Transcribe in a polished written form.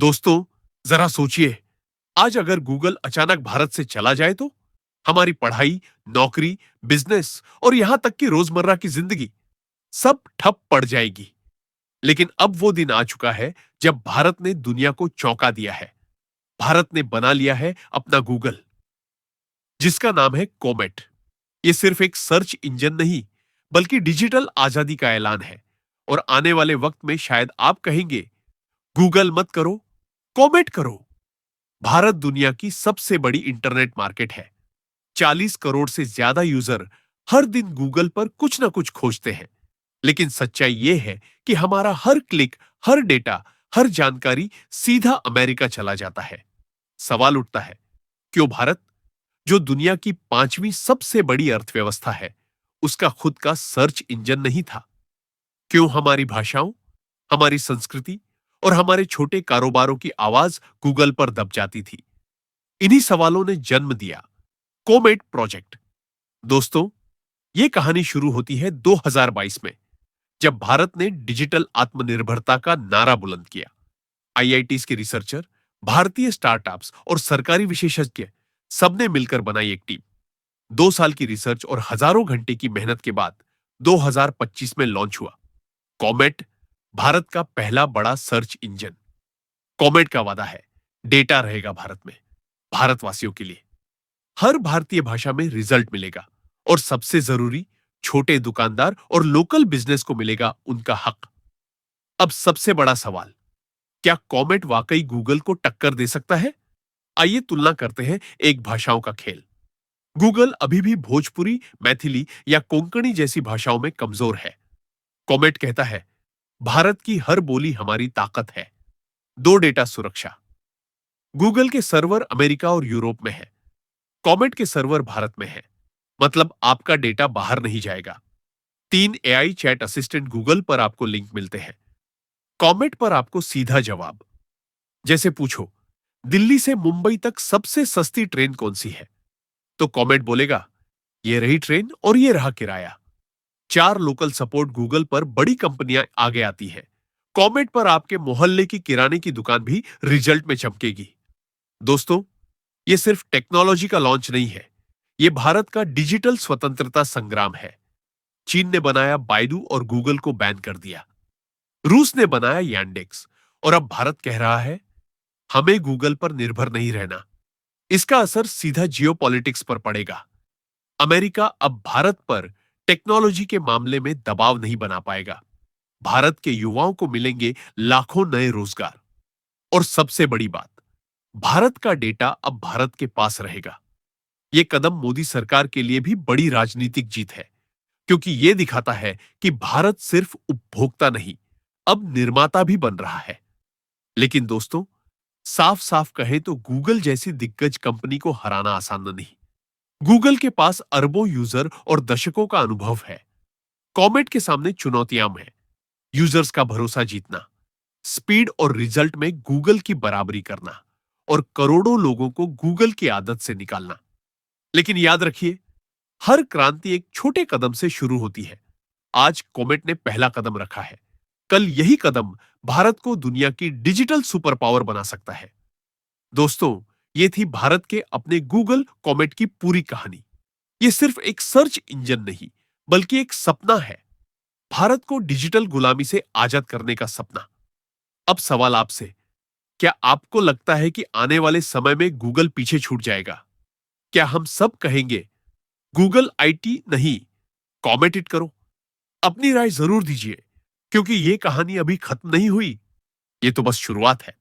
दोस्तों, जरा सोचिए, आज अगर गूगल अचानक भारत से चला जाए तो हमारी पढ़ाई, नौकरी, बिजनेस और यहां तक कि रोजमर्रा की जिंदगी सब ठप पड़ जाएगी। लेकिन अब वो दिन आ चुका है जब भारत ने दुनिया को चौंका दिया है। भारत ने बना लिया है अपना गूगल, जिसका नाम है कोमेट। ये सिर्फ एक सर्च इंजन नहीं, बल्कि डिजिटल आजादी का ऐलान है। और आने वाले वक्त में शायद आप कहेंगे, गूगल मत करो, कोमेट करो। भारत दुनिया की सबसे बड़ी इंटरनेट मार्केट है। 40 करोड़ से ज्यादा यूजर हर दिन गूगल पर कुछ ना कुछ खोजते हैं। लेकिन सच्चाई यह है कि हमारा हर क्लिक, हर डेटा, हर जानकारी सीधा अमेरिका चला जाता है। सवाल उठता है, क्यों भारत, जो दुनिया की 5वीं सबसे बड़ी अर्थव्यवस्था है, उसका खुद का सर्च इंजन नहीं था? क्यों हमारी भाषाओं, हमारी संस्कृति और हमारे छोटे कारोबारों की आवाज गूगल पर दब जाती थी? इन्हीं सवालों ने जन्म दिया कोमेट प्रोजेक्ट। दोस्तों, यह कहानी शुरू होती है 2022 में, जब भारत ने डिजिटल आत्मनिर्भरता का नारा बुलंद किया। आईआईटीज के रिसर्चर, भारतीय स्टार्टअप्स और सरकारी विशेषज्ञ सबने मिलकर बनाई एक टीम। 2 साल की रिसर्च और हजारों घंटे की मेहनत के बाद 2025 में लॉन्च हुआ कॉमेट, भारत का पहला बड़ा सर्च इंजन। कॉमेट का वादा है, डेटा रहेगा भारत में, भारतवासियों के लिए। हर भारतीय भाषा में रिजल्ट मिलेगा और सबसे जरूरी, छोटे दुकानदार और लोकल बिजनेस को मिलेगा उनका हक। अब सबसे बड़ा सवाल, क्या कॉमेट वाकई गूगल को टक्कर दे सकता है? आइए तुलना करते हैं एक भाषाओं का खेल। गूगल अभी भी भोजपुरी, मैथिली या कोंकणी जैसी भाषाओं में कमजोर है। कॉमेट कहता है, भारत की हर बोली हमारी ताकत है। दो, डेटा सुरक्षा। गूगल के सर्वर अमेरिका और यूरोप में है, कॉमेट के सर्वर भारत में है, मतलब आपका डेटा बाहर नहीं जाएगा। 3, एआई चैट असिस्टेंट गूगल पर आपको लिंक मिलते हैं, कॉमेट पर आपको सीधा जवाब। जैसे पूछो, दिल्ली से मुंबई तक सबसे सस्ती ट्रेन कौन सी है? तो कॉमेट बोलेगा, ये रही ट्रेन और ये रहा किराया। 4, लोकल सपोर्ट गूगल पर बड़ी कंपनियां आगे आती है, कॉमेट पर आपके मोहल्ले की किराने की दुकान भी रिजल्ट में चमकेगी। दोस्तों, ये सिर्फ टेक्नोलॉजी का लॉन्च नहीं है, ये भारत का डिजिटल स्वतंत्रता संग्राम है। चीन ने बनाया बायडू और गूगल को बैन कर दिया। रूस ने बनाया यांडेक्स और अब भारत कह रहा है, हमें गूगल पर निर्भर नहीं रहना। इसका असर सीधा जियोपॉलिटिक्स पर पड़ेगा। अमेरिका अब भारत पर टेक्नोलॉजी के मामले में दबाव नहीं बना पाएगा। भारत के युवाओं को मिलेंगे लाखों नए रोजगार। और सबसे बड़ी बात, भारत का डेटा अब भारत के पास रहेगा। यह कदम मोदी सरकार के लिए भी बड़ी राजनीतिक जीत है, क्योंकि यह दिखाता है कि भारत सिर्फ उपभोक्ता नहीं, अब निर्माता भी बन रहा है। लेकिन दोस्तों, साफ साफ कहें तो गूगल जैसी दिग्गज कंपनी को हराना आसान नहीं। गूगल के पास अरबों यूजर और दशकों का अनुभव है। कॉमेट के सामने चुनौतियां हैं, यूजर्स का भरोसा जीतना, स्पीड और रिजल्ट में गूगल की बराबरी करना और करोड़ों लोगों को गूगल की आदत से निकालना। लेकिन याद रखिए, हर क्रांति एक छोटे कदम से शुरू होती है। आज कॉमेट ने पहला कदम रखा है, कल यही कदम भारत को दुनिया की डिजिटल सुपर पावर बना सकता है। दोस्तों, ये थी भारत के अपने गूगल कॉमेट की पूरी कहानी। ये सिर्फ एक सर्च इंजन नहीं, बल्कि एक सपना है, भारत को डिजिटल गुलामी से आजाद करने का सपना। अब सवाल आपसे, क्या आपको लगता है कि आने वाले समय में गूगल पीछे छूट जाएगा? क्या हम सब कहेंगे, गूगल आईटी नहीं, कॉमेट इट करो? अपनी राय जरूर दीजिए, क्योंकि यह कहानी अभी खत्म नहीं हुई, ये तो बस शुरुआत है।